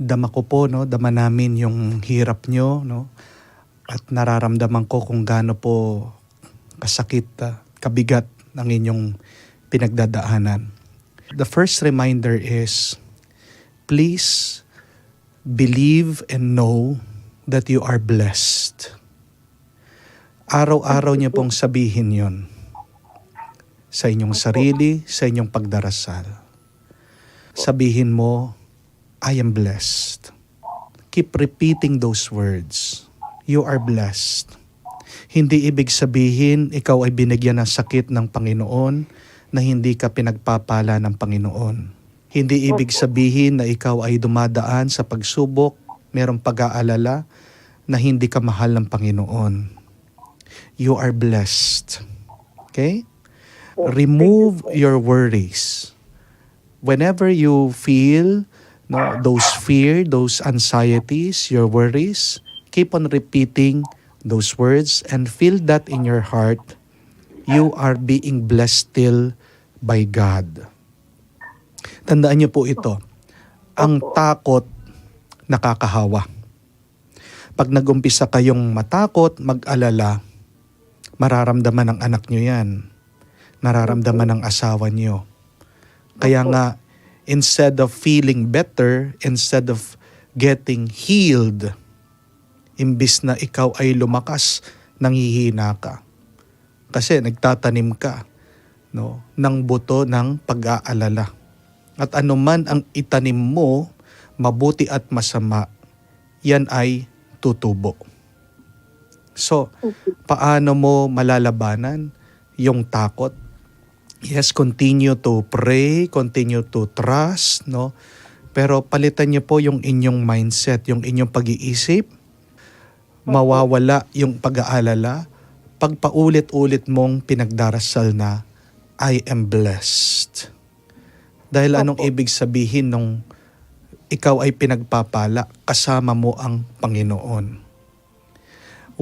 Dama ko po, no, dama namin yung hirap nyo, no, at nararamdaman ko kung gaano po kasakit, kabigat ng inyong pinagdadaanan. The first reminder is, please believe and know that you are blessed. Araw-araw niyo pong sabihin yon sa inyong sarili, sa inyong pagdarasal. Sabihin mo, I am blessed. Keep repeating those words. You are blessed. Hindi ibig sabihin ikaw ay binigyan ng sakit ng Panginoon na hindi ka pinagpapala ng Panginoon. Hindi ibig sabihin na ikaw ay dumadaan sa pagsubok, merong pag-aalala na hindi ka mahal ng Panginoon. You are blessed. Okay? Remove your worries. Whenever you feel those fear, those anxieties, your worries, keep on repeating those words and feel that in your heart. You are being blessed still by God. Tandaan niyo po ito. Ang takot nakakahawa. Pag nag-umpisa kayong matakot, mag-alala, mararamdaman ng anak niyo yan. Nararamdaman ng asawa niyo. Kaya nga, instead of feeling better, instead of getting healed, imbis na ikaw ay lumakas, nanghihina ka. Kasi nagtatanim ka ng buto ng pag-aalala. At anuman ang itanim mo, mabuti at masama, yan ay tutubo. So, paano mo malalabanan yung takot? Yes, continue to pray, continue to trust, Pero palitan niyo po yung inyong mindset, yung inyong pag-iisip. Mawawala yung pag-aalala pag paulit-ulit mong pinagdarasal na, I am blessed. Dahil anong ibig sabihin nung ikaw ay pinagpapala, kasama mo ang Panginoon.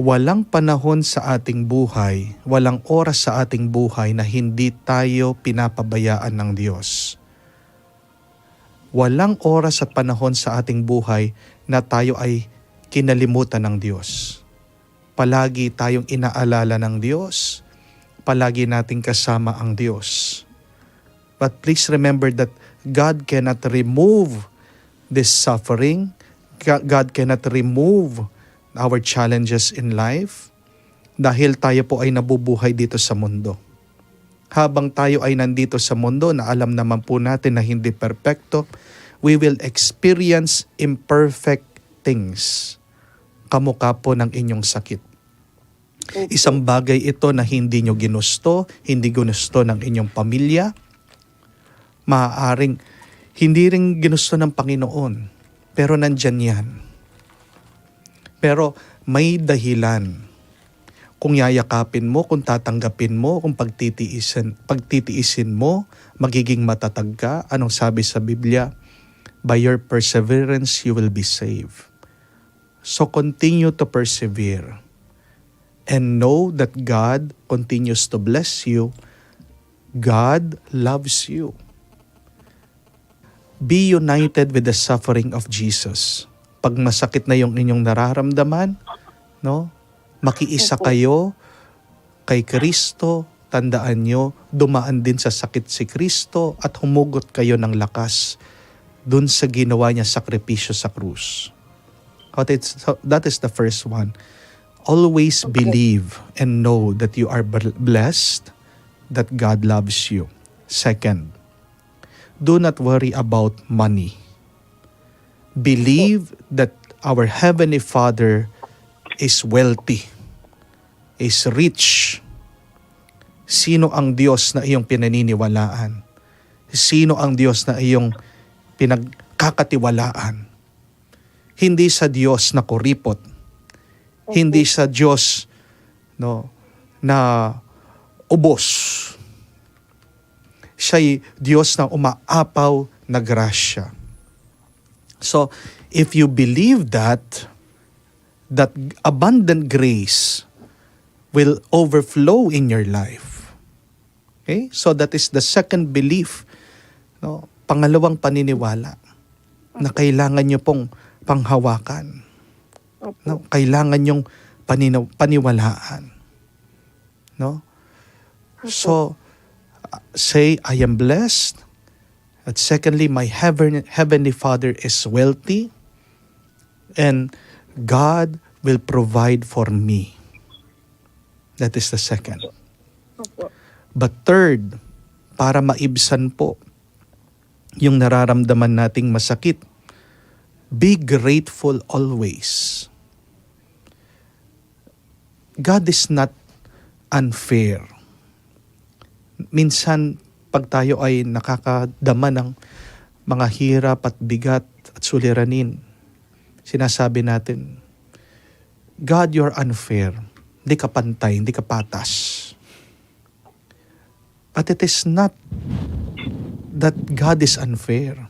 Walang panahon sa ating buhay, walang oras sa ating buhay na hindi tayo pinapabayaan ng Diyos. Walang oras at panahon sa ating buhay na tayo ay kinalimutan ng Diyos. Palagi tayong inaalala ng Diyos, palagi nating kasama ang Diyos. But please remember that God cannot remove this suffering. God cannot remove our challenges in life dahil tayo po ay nabubuhay dito sa mundo. Habang tayo ay nandito sa mundo na alam naman po natin na hindi perpekto, we will experience imperfect things. Kamukha po ng inyong sakit. Isang bagay ito na hindi nyo ginusto, hindi ginusto ng inyong pamilya, maaaring hindi rin ginusto ng Panginoon, pero nandyan yan. Pero may dahilan. Kung yayakapin mo, kung tatanggapin mo, kung pagtitiisin mo, magiging matatag ka. Anong sabi sa Biblia? By your perseverance, you will be saved. So continue to persevere. And know that God continues to bless you. God loves you. Be united with the suffering of Jesus. Pag masakit na yung inyong nararamdaman, makiisa kayo kay Kristo, tandaan nyo, dumaan din sa sakit si Kristo at humugot kayo ng lakas dun sa ginawa niya sakripisyo sa krus. That is the first one. Always believe and know that you are blessed, that God loves you. Second, do not worry about money. Believe that our Heavenly Father is wealthy, is rich. Sino ang Diyos na iyong pinaniniwalaan? Sino ang Diyos na iyong pinagkakatiwalaan? Hindi sa Diyos na kuripot. Hindi sa Diyos na ubos. Siya'y Diyos na umaapaw na grasya. So, if you believe that abundant grace will overflow in your life. Okay? So that is the second belief, pangalawang paniniwala. na kailangan nyo pong panghawakan. Opo. No? Kailangan nyong paniwalaan. No? So, say, I am blessed. At secondly, my Heavenly Father is wealthy. And God will provide for me. That is the second. Opo. But third, para maibsan po yung nararamdaman nating masakit, be grateful always. God is not unfair. Minsan, pag tayo ay nakakadama ng mga hirap at bigat at suliranin, sinasabi natin, God, you're unfair. Hindi ka pantay, hindi ka patas. But it is not that God is unfair.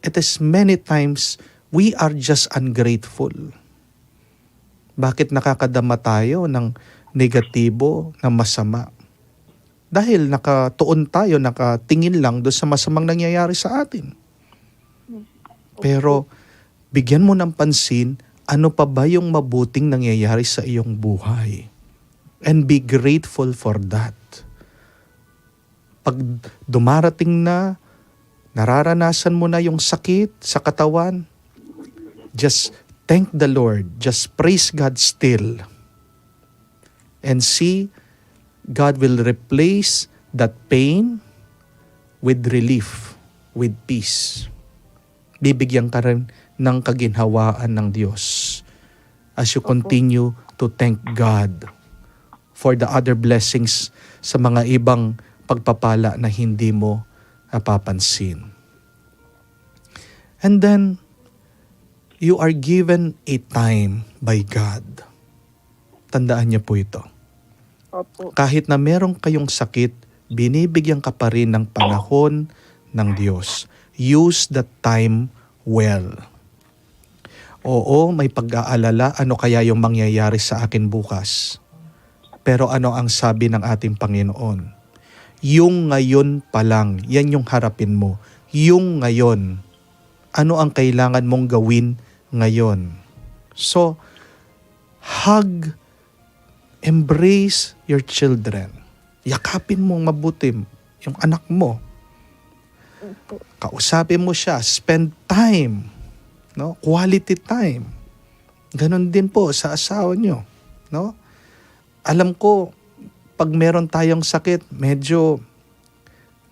It is many times we are just ungrateful. Bakit nakakadama tayo ng negatibo, ng masama? Dahil nakatuon tayo, nakatingin lang doon sa masamang nangyayari sa atin. Pero bigyan mo ng pansin, ano pa ba yung mabuting nangyayari sa iyong buhay? And be grateful for that. Pag dumarating na, nararanasan mo na yung sakit sa katawan, just thank the Lord. Just praise God still. And see, God will replace that pain with relief, with peace. Bibigyan ka rin ng kaginhawaan ng Diyos as you continue to thank God for the other blessings sa mga ibang pagpapala na hindi mo napapansin. And then, you are given a time by God. Tandaan niyo po ito. Opo. Kahit na meron kayong sakit, binibigyan ka pa rin ng panahon ng Diyos. Use that time well. Oo, may pag-aalala, ano kaya yung mangyayari sa akin bukas? Pero ano ang sabi ng ating Panginoon? Yung ngayon pa lang, yan yung harapin mo. Yung ngayon, ano ang kailangan mong gawin ngayon? So, hug, embrace your children. Yakapin mong mabuti yung anak mo. Opo. Kausapin mo siya, spend time, no? Quality time. Ganon din po sa asawa nyo, no? Alam ko, pag meron tayong sakit, medyo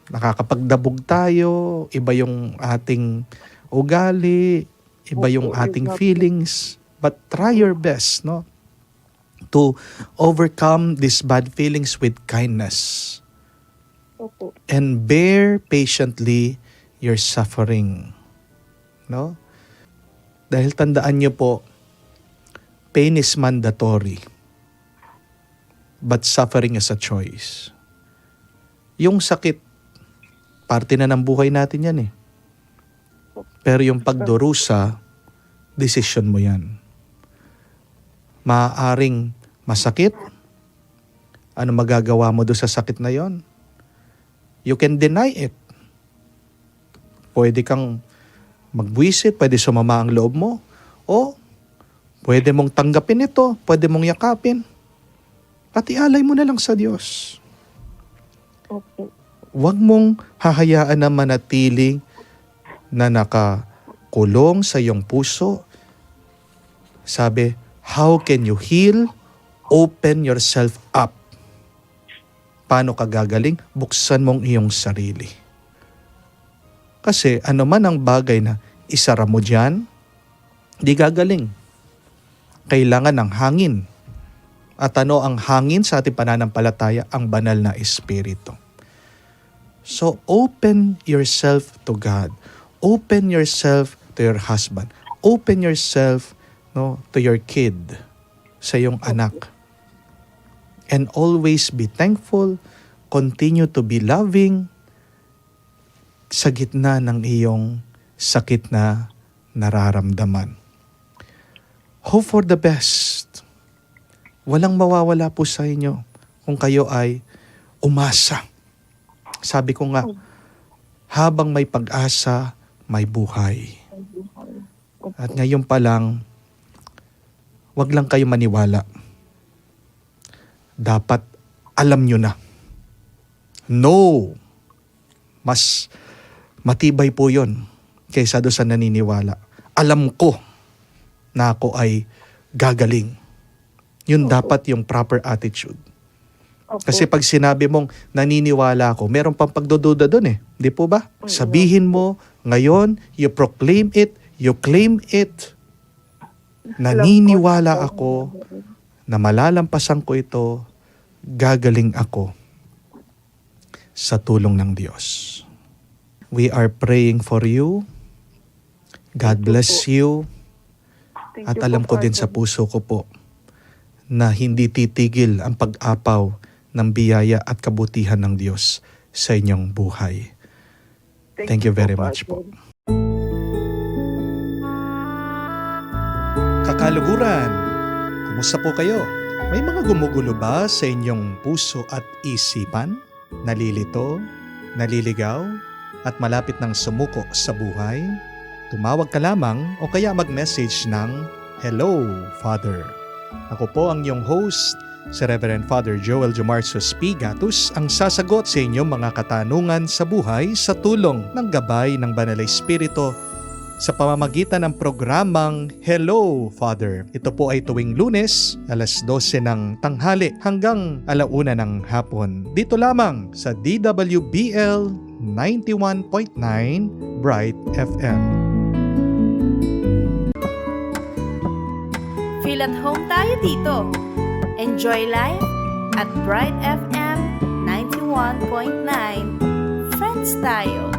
nakakapagdabog tayo, iba yung ating ugali, iba yung ating feelings, but try your best, no? To overcome these bad feelings with kindness Opo. and bear patiently your suffering. No? Dahil tandaan niyo po, pain is mandatory, but suffering is a choice. Yung sakit, parte na ng buhay natin yan eh. Pero yung pagdurusa, desisyon mo yan. Maaaring masakit. Ano magagawa mo doon sa sakit na yon? You can deny it. Pwede kang magbuwisit, pwede sumama ang loob mo, o pwede mong tanggapin ito, pwede mong yakapin. At ialay mo na lang sa Diyos. Opo. Huwag mong hahayaan na manatiling na nakakulong sa iyong puso. Sabi, how can you heal? Open yourself up. Paano ka gagaling? Buksan mong iyong sarili. Kasi ano man ang bagay na isara mo dyan, di gagaling. Kailangan ng hangin. At ano ang hangin sa ating pananampalataya? Ang banal na Espiritu. So open yourself to God. Open yourself to your husband. Open yourself, no, to your kid, sa iyong anak. And always be thankful. Continue to be loving sa gitna ng iyong sakit na nararamdaman. Hope for the best. Walang mawawala po sa inyo kung kayo ay umasa. Sabi ko nga, habang may pag-asa, may buhay. May buhay. Opo. At ngayon pa lang, wag lang kayo maniwala. Dapat alam nyo na. No! Mas matibay po yon kaysa doon sa naniniwala. Alam ko na ako ay gagaling. Yun Opo. dapat yung proper attitude. Opo. Kasi pag sinabi mong naniniwala ako, meron pang pagdududa doon eh. Di po ba? Sabihin mo, ngayon, you proclaim it, you claim it. Naniniwala ako na malalampasan ko ito, gagaling ako sa tulong ng Diyos. We are praying for you. God bless you. Thank At you alam po, ko din sa Father. puso ko po na hindi titigil ang pag-apaw ng biyaya at kabutihan ng Diyos sa inyong buhay. Thank you very much po. Father. Kakaluguran, kumusta po kayo? May mga gumugulo ba sa inyong puso at isipan? Nalilito, naliligaw, at malapit ng sumuko sa buhay? Tumawag ka lamang o kaya mag-message ng Hello, Father. Ako po ang iyong host, si Reverend Father Joel Jomarzo Spigatus, ang sasagot sa inyong mga katanungan sa buhay sa tulong ng gabay ng Banal na Espiritu sa pamamagitan ng programang Hello, Father. Ito po ay tuwing Lunes, alas 12 ng tanghali hanggang 1:00 ng hapon. Dito lamang sa DWBL 91.9 Bright FM. Feel at home tayo dito. Enjoy life at Bright FM 91.9. Friends tayo.